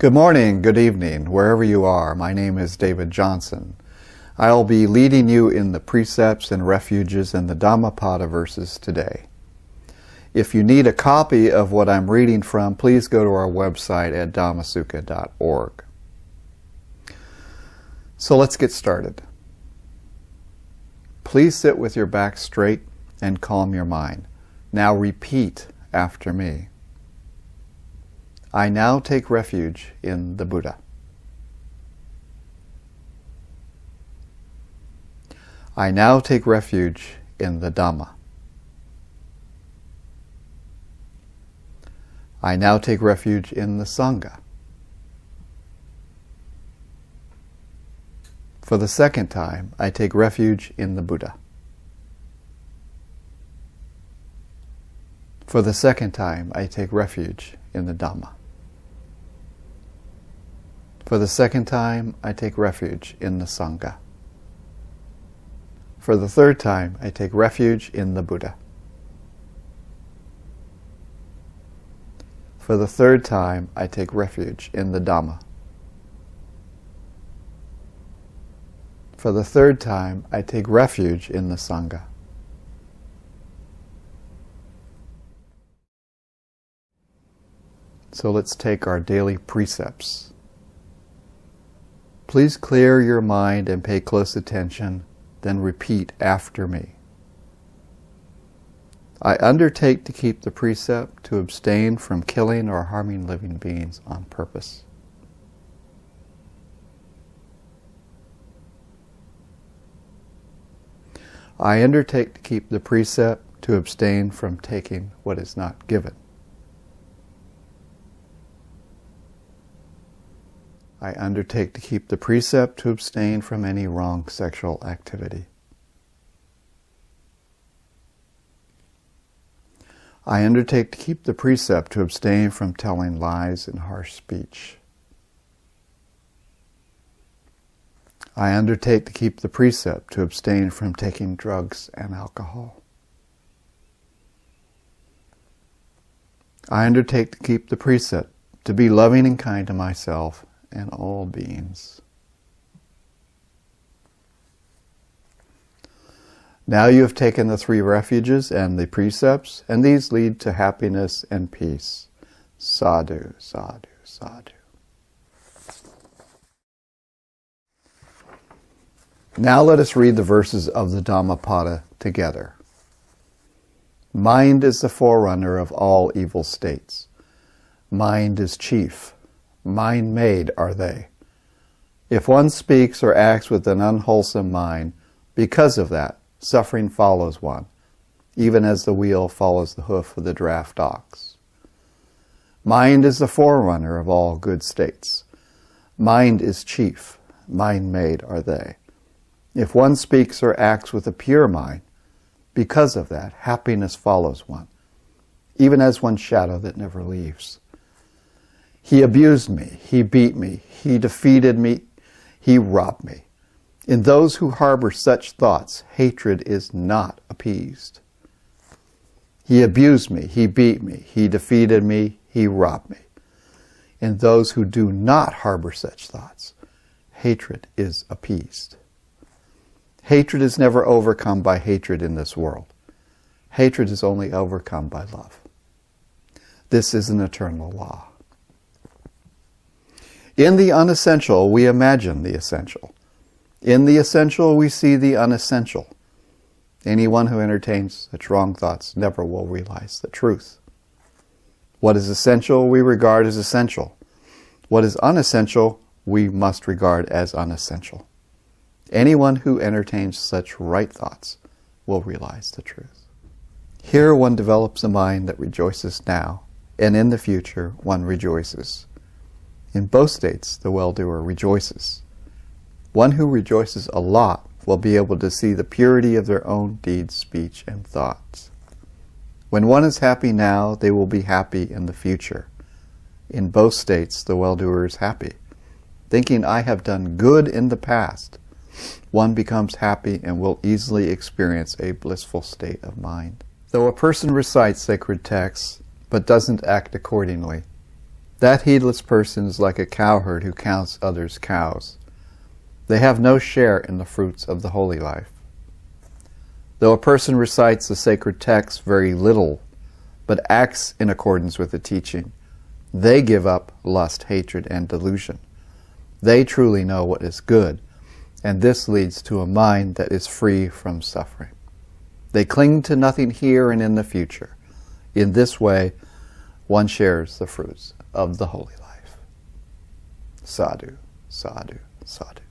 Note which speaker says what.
Speaker 1: Good morning, good evening, wherever you are. My name is David Johnson. I'll be leading you in the Precepts and Refuges and the Dhammapada verses today. If you need a copy of what I'm reading from, please go to our website at dhammasukha.org. So let's get started. Please sit with your back straight and calm your mind. Now repeat after me. I now take refuge in the Buddha. I now take refuge in the Dhamma. I now take refuge in the Sangha. For the second time, I take refuge in the Buddha. For the second time, I take refuge in the Dhamma. For the second time, I take refuge in the Sangha. For the third time, I take refuge in the Buddha. For the third time, I take refuge in the Dhamma. For the third time, I take refuge in the Sangha. So let's take our daily precepts. Please clear your mind and pay close attention, then repeat after me. I undertake to keep the precept to abstain from killing or harming living beings on purpose. I undertake to keep the precept to abstain from taking what is not given. I undertake to keep the precept to abstain from any wrong sexual activity. I undertake to keep the precept to abstain from telling lies and harsh speech. I undertake to keep the precept to abstain from taking drugs and alcohol. I undertake to keep the precept to be loving and kind to myself and all beings. Now you have taken the 3 refuges and the precepts, and these lead to happiness and peace. Sadhu, sadhu, sadhu. Now let us read the verses of the Dhammapada together. Mind is the forerunner of all evil states. Mind is chief. Mind-made are they. If one speaks or acts with an unwholesome mind, because of that, suffering follows one, even as the wheel follows the hoof of the draft ox. Mind is the forerunner of all good states. Mind is chief. Mind-made are they. If one speaks or acts with a pure mind, because of that, happiness follows one, even as one shadow that never leaves. He abused me, he beat me, he defeated me, he robbed me. In those who harbor such thoughts, hatred is not appeased. He abused me, he beat me, he defeated me, he robbed me. In those who do not harbor such thoughts, hatred is appeased. Hatred is never overcome by hatred in this world. Hatred is only overcome by love. This is an eternal law. In the unessential, we imagine the essential. In the essential, we see the unessential. Anyone who entertains such wrong thoughts never will realize the truth. What is essential, we regard as essential. What is unessential, we must regard as unessential. Anyone who entertains such right thoughts will realize the truth. Here one develops a mind that rejoices now, and in the future one rejoices. In both states, the well-doer rejoices. One who rejoices a lot will be able to see the purity of their own deeds, speech, and thoughts. When one is happy now, they will be happy in the future. In both states, the well-doer is happy. Thinking, I have done good in the past, one becomes happy and will easily experience a blissful state of mind. Though a person recites sacred texts, but doesn't act accordingly, That heedless person is like a cowherd who counts others' cows. They have no share in the fruits of the holy life. Though a person recites the sacred text very little, but acts in accordance with the teaching, they give up lust, hatred, and delusion. They truly know what is good, and this leads to a mind that is free from suffering. They cling to nothing here and in the future. In this way, one shares the fruits of the holy life. Sadhu, sadhu, sadhu.